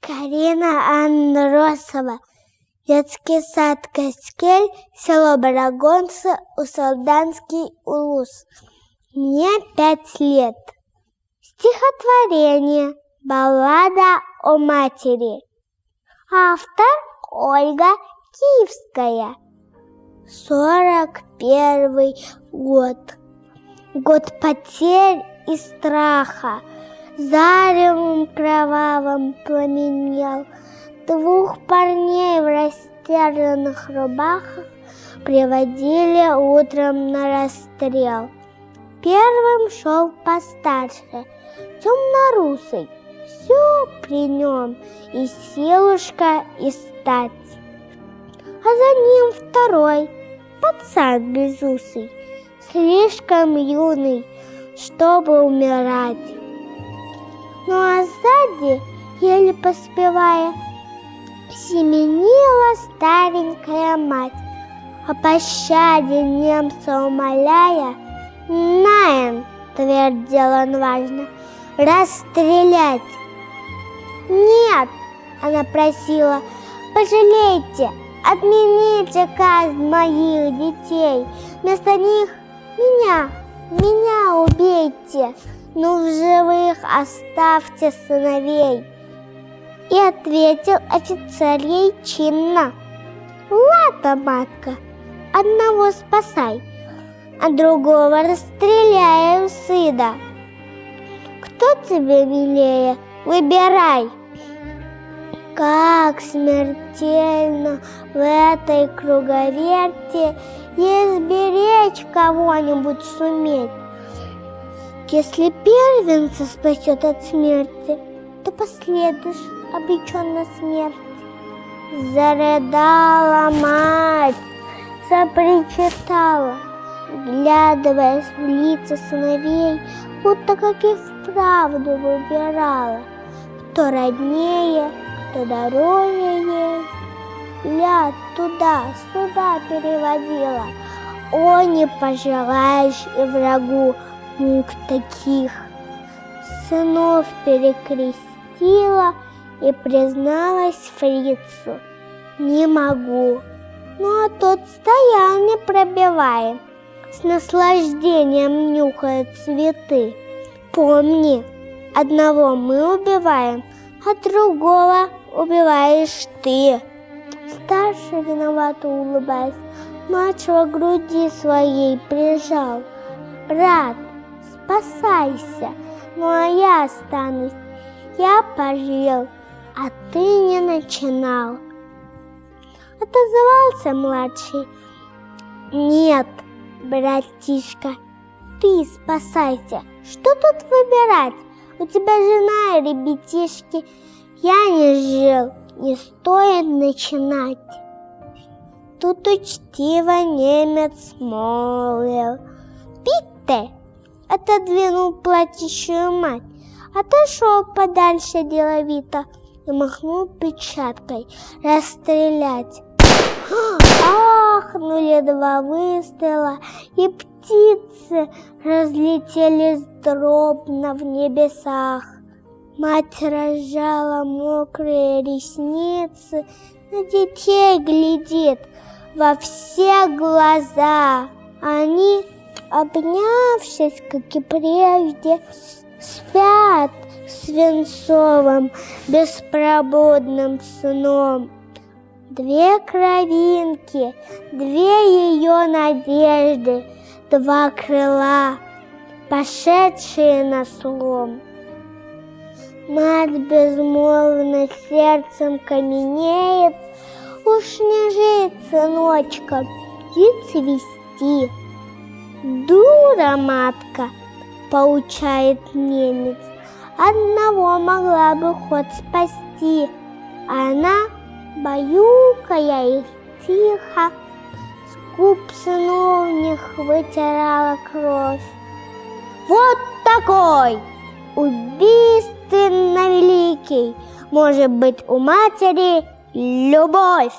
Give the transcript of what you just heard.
Карина Андросова. Детский сад Каскель, село Барагонцы, Усолданский улус. Мне 5 лет. Стихотворение «Баллада о матери». Автор Ольга Киевская. 41 год. Год потерь и страха. Заревом кровавым пламенел. 2 парней в растерянных рубахах приводили утром на расстрел. Первым шел постарше, темно-русый, все при нем, и силушка, и стать. А за ним второй, пацан безусый, слишком юный, чтобы умирать. Ну а сзади, еле поспевая, семенила старенькая мать, о пощаде немца умоляя. «Наем», — твердил он важно, — «расстрелять». «Нет», — она просила, — «пожалейте, отмените казнь моих детей, вместо них меня убейте, но в живых оставьте сыновей». И ответил офицер ей чинно: «Ладно, матка, одного спасай, а другого расстреляем сына. Кто тебе милее, выбирай». Как смертельно в этой круговерти изберечь кого-нибудь суметь. Если первенца спасет от смерти, то последуешь обречен на смерть. Зарыдала мать, запричитала, вглядываясь в лица сыновей, будто как и вправду выбирала, кто роднее, кто дороже ей. Взгляд туда-сюда переводила. О, не пожелаешь и врагу мук таких. Сынов перекрестила и призналась фрицу: «Не могу». Ну а тот стоял, не пробивая, с наслаждением нюхая цветы. «Помни, одного мы убиваем, а другого убиваешь ты». Старший, виновато улыбаясь, младшего к груди своей прижал. «Брат, спасайся, ну а я останусь. Я пожил, а ты не начинал». Отозвался младший: «Нет, братишка, ты спасайся. Что тут выбирать? У тебя жена и ребятишки. Я не жил, не стоит начинать». Тут учтиво немец молвил: «Пить-то!» Отодвинул плачущую мать, отошел подальше деловито и махнул печаткой: «Расстрелять!» Ахнули 2 выстрела, и птицы разлетелись дробно в небесах. Мать разжала мокрые ресницы, на детей глядит во все глаза. Они, обнявшись, как и прежде, спят свинцовым беспробудным сном. 2 кровинки, 2 ее надежды, 2 крыла, пошедшие на слом. Мать безмолвно сердцем каменеет, уж не жить сыночком и цвести. «Дура, матка!» — поучает немец. «Одного могла бы хоть спасти». Она, баюкая их тихо, с губ сыновних вытирала кровь. Вот такой убийственно великий может быть у матери любовь.